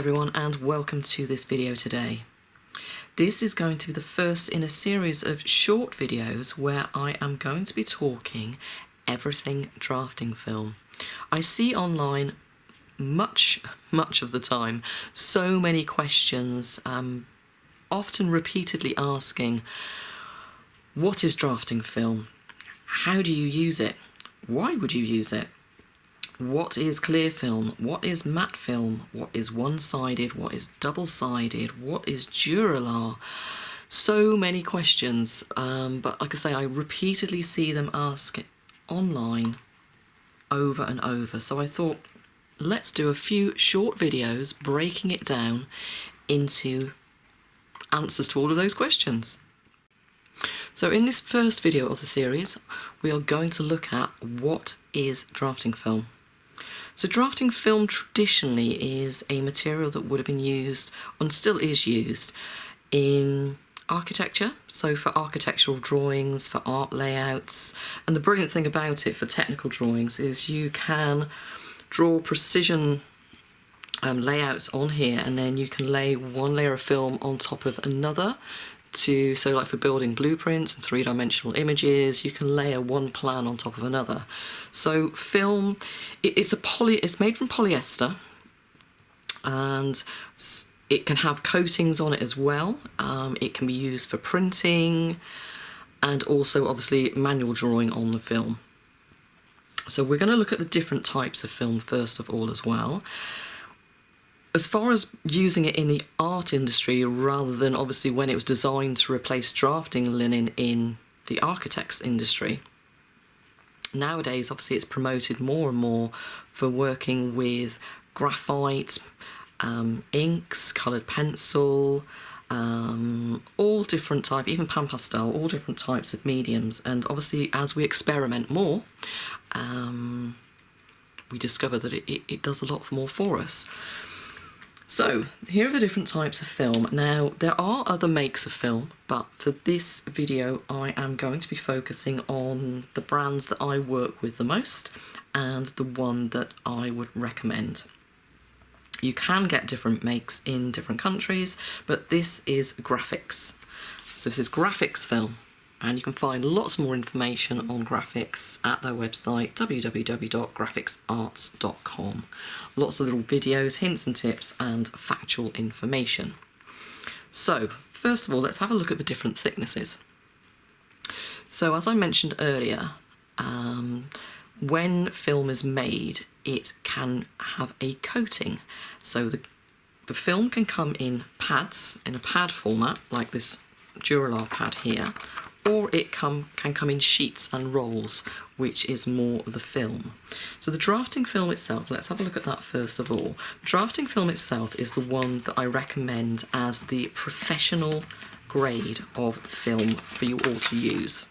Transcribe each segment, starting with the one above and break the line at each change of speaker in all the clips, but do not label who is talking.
everyone, and welcome to this video today. This is going to be the first in a series of short videos where I am going to be talking everything drafting film. I see online much of the time so many questions, often repeatedly asking, what is drafting film? How do you use it? Why would you use it? What is clear film? What is matte film? What is one-sided? What is double-sided? What is Duralar? So many questions, but like I say, I repeatedly see them asked online over and over. So I thought, let's do a few short videos breaking it down into answers to all of those questions. So in this first video of the series, we are going to look at what is drafting film. So drafting film traditionally is a material that would have been used, and still is used, in architecture, so for architectural drawings, for art layouts. And the brilliant thing about it for technical drawings is you can draw precision layouts on here, and then you can lay one layer of film on top of another. So like for building blueprints and three-dimensional images, you can layer one plan on top of another. So film, it's made from polyester, and it can have coatings on it as well. It can be used for printing and also obviously manual drawing on the film. So we're going to look at the different types of film first of all as well. As far as using it in the art industry, rather than obviously when it was designed to replace drafting linen in the architect's industry, nowadays obviously it's promoted more and more for working with graphite, inks, coloured pencil, all different types, even pan pastel, all different types of mediums. And obviously as we experiment more, we discover that it does a lot more for us. So, here are the different types of film. Now, there are other makes of film, but for this video I am going to be focusing on the brands that I work with the most and the one that I would recommend. You can get different makes in different countries, but this is graphics. So this is graphics film, and you can find lots more information on graphics at their website, www.graphicsarts.com. Lots of little videos, hints and tips, and factual information. So, first of all, let's have a look at the different thicknesses. So, as I mentioned earlier, when film is made, it can have a coating. So the film can come in pads, in a pad format, like this Duralar pad here, or it can come in sheets and rolls, which is more the film. So the drafting film itself, let's have a look at that first of all. Drafting film itself is the one that I recommend as the professional grade of film for you all to use.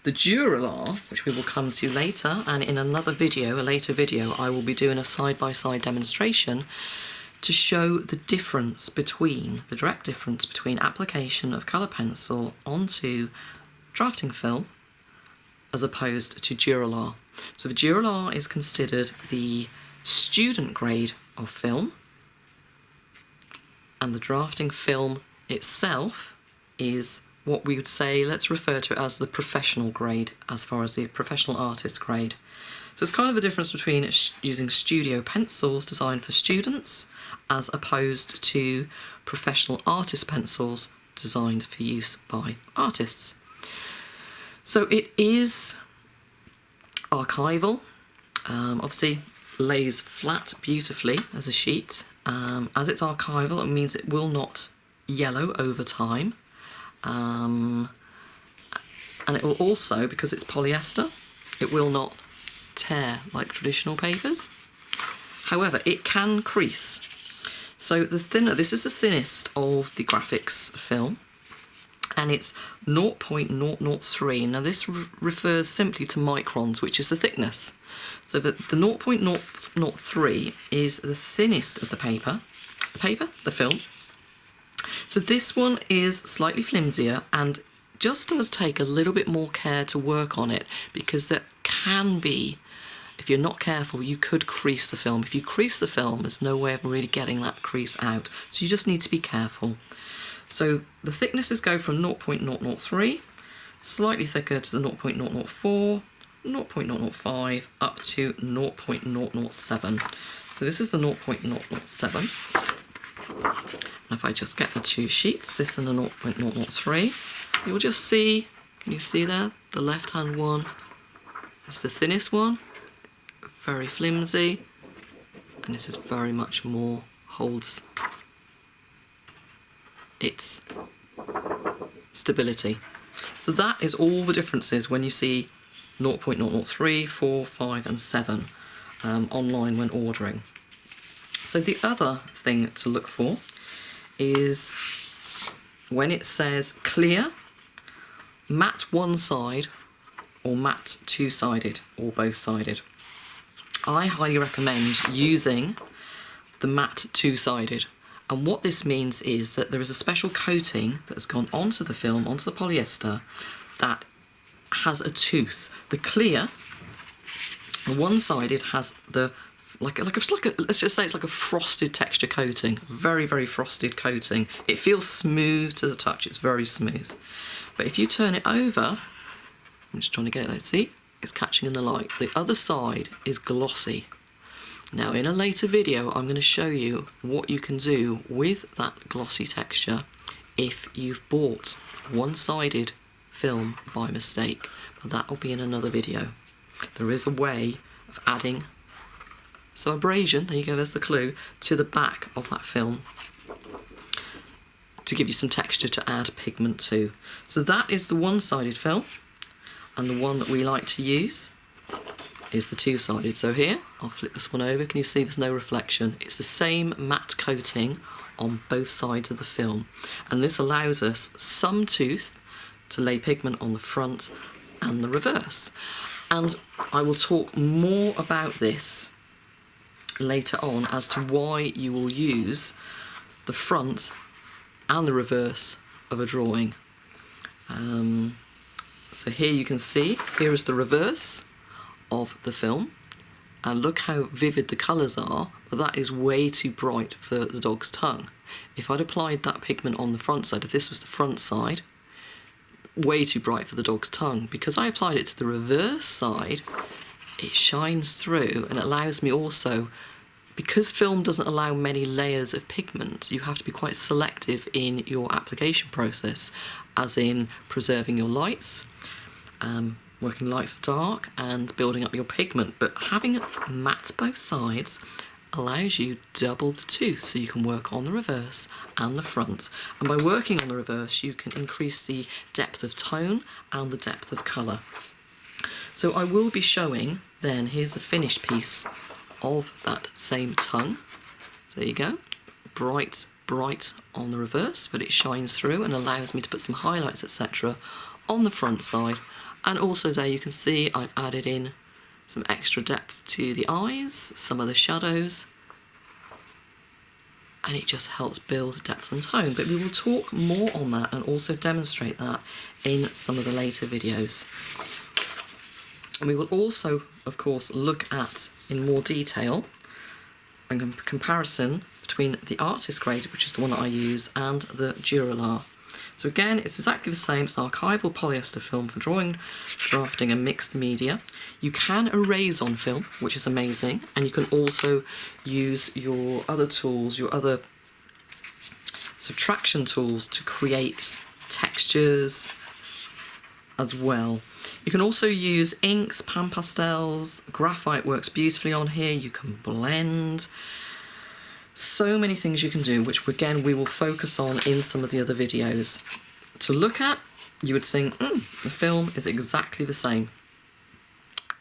The Duralar, which we will come to later, and in another video, a later video, I will be doing a side-by-side demonstration to show the difference between, the direct difference between application of colour pencil onto drafting film as opposed to Duralar. So the Duralar is considered the student grade of film, and the drafting film itself is what we would say, let's refer to it as the professional grade, as far as the professional artist grade. So it's kind of the difference between using studio pencils designed for students as opposed to professional artist pencils designed for use by artists. So it is archival, obviously lays flat beautifully as a sheet. As it's archival, it means it will not yellow over time. And it will also, because it's polyester, it will not tear like traditional papers. However, it can crease. So this is the thinnest of the graphics film, and it's 0.003. Now this refers simply to microns, which is the thickness. So the 0.003 is the thinnest of the film. So this one is slightly flimsier and just does take a little bit more care to work on it, because there can be if you're not careful, you could crease the film. If you crease the film, there's no way of really getting that crease out. So you just need to be careful. So the thicknesses go from 0.003, slightly thicker to the 0.004, 0.005 up to 0.007. So this is the 0.007. And if I just get the two sheets, this and the 0.003, you'll just see, can you see there? The left-hand one is the thinnest one, very flimsy, and this is very much more holds its stability. So that is all the differences when you see 0.003, 4, 5 and 7 online when ordering. So the other thing to look for is when it says clear, matte one side or matte two-sided or both-sided. I highly recommend using the matte two-sided. And what this means is that there is a special coating that has gone onto the film, onto the polyester, that has a tooth. The clear, the one-sided, has the let's just say it's like a frosted texture coating, very, very frosted coating. It feels smooth to the touch, it's very smooth. But if you turn it over, I'm just trying to get it there, see? It's catching in the light. The other side is glossy. Now in a later video, I'm going to show you what you can do with that glossy texture if you've bought one-sided film by mistake, but that will be in another video. There is a way of adding some abrasion, there you go, there's the clue, to the back of that film to give you some texture to add pigment to. So that is the one-sided film, and the one that we like to use is the two-sided. So here, I'll flip this one over, can you see there's no reflection? It's the same matte coating on both sides of the film, and this allows us some tooth to lay pigment on the front and the reverse. And I will talk more about this later on as to why you will use the front and the reverse of a drawing. So here you can see, here is the reverse of the film, and look how vivid the colours are, but that is way too bright for the dog's tongue. If I'd applied that pigment on the front side, if this was the front side, way too bright for the dog's tongue. Because I applied it to the reverse side, it shines through and allows me also, because film doesn't allow many layers of pigment, you have to be quite selective in your application process, as in preserving your lights, working light for dark and building up your pigment. But having it matte both sides allows you double the tooth, so you can work on the reverse and the front. And by working on the reverse, you can increase the depth of tone and the depth of colour. So I will be showing then, here's a finished piece of that same tongue. So there you go, bright on the reverse, but it shines through and allows me to put some highlights, etc. on the front side. And also there you can see I've added in some extra depth to the eyes, some of the shadows, and it just helps build depth and tone. But we will talk more on that and also demonstrate that in some of the later videos. And we will also, of course, look at in more detail a comparison between the artist grade, which is the one that I use, and the Duralar. So again, it's exactly the same. It's an archival polyester film for drawing, drafting and mixed media. You can erase on film, which is amazing, and you can also use your other tools, your other subtraction tools, to create textures as well. You can also use inks, pan pastels, graphite works beautifully on here. You can blend. So many things you can do, which again we will focus on in some of the other videos. To look at, you would think, the film is exactly the same.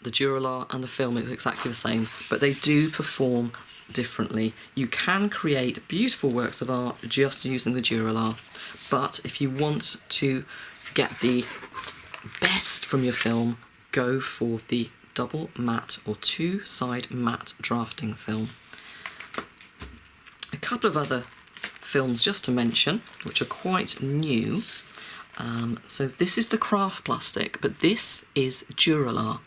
The Duralar and the film is exactly the same, but they do perform differently. You can create beautiful works of art just using the Duralar, but if you want to get the best from your film, go for the double matte or two-side matte drafting film. A couple of other films just to mention, which are quite new. So this is the craft plastic, but this is Duralar.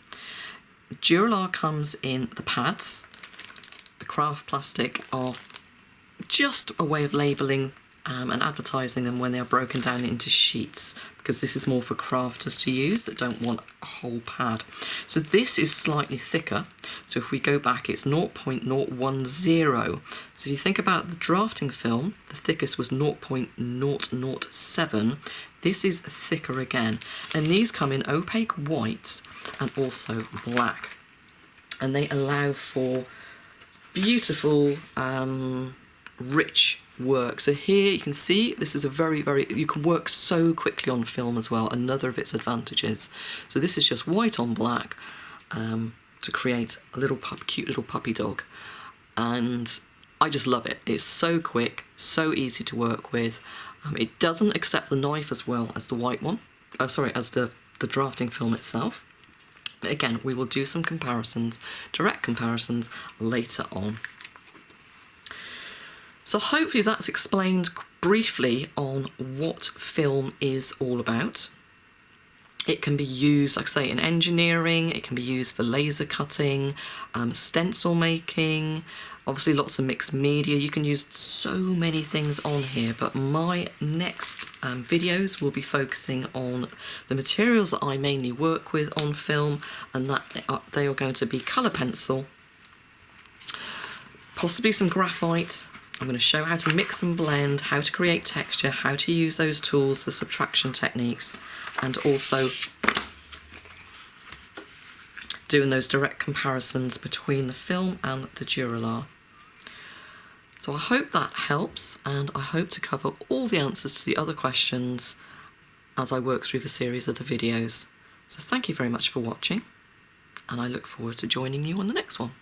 Duralar comes in the pads. The craft plastic are just a way of labelling and advertising them when they are broken down into sheets, because this is more for crafters to use that don't want a whole pad. So this is slightly thicker. So if we go back, it's 0.010. So if you think about the drafting film, the thickest was 0.007. This is thicker again. And these come in opaque white and also black. And they allow for beautiful, rich work. So here you can see this is a you can work so quickly on film as well, another of its advantages. So this is just white on black to create a cute little puppy dog, and I just love it. It's so quick, so easy to work with. It doesn't accept the knife as well as the white one, as the drafting film itself. Again, we will do some comparisons, direct comparisons later on. So hopefully that's explained briefly on what film is all about. It can be used, like I say, in engineering, it can be used for laser cutting, stencil making, obviously lots of mixed media. You can use so many things on here, but my next videos will be focusing on the materials that I mainly work with on film, and that they are going to be colour pencil, possibly some graphite. I'm going to show how to mix and blend, how to create texture, how to use those tools for subtraction techniques, and also doing those direct comparisons between the film and the Duralar. So I hope that helps, and I hope to cover all the answers to the other questions as I work through the series of the videos. So thank you very much for watching, and I look forward to joining you on the next one.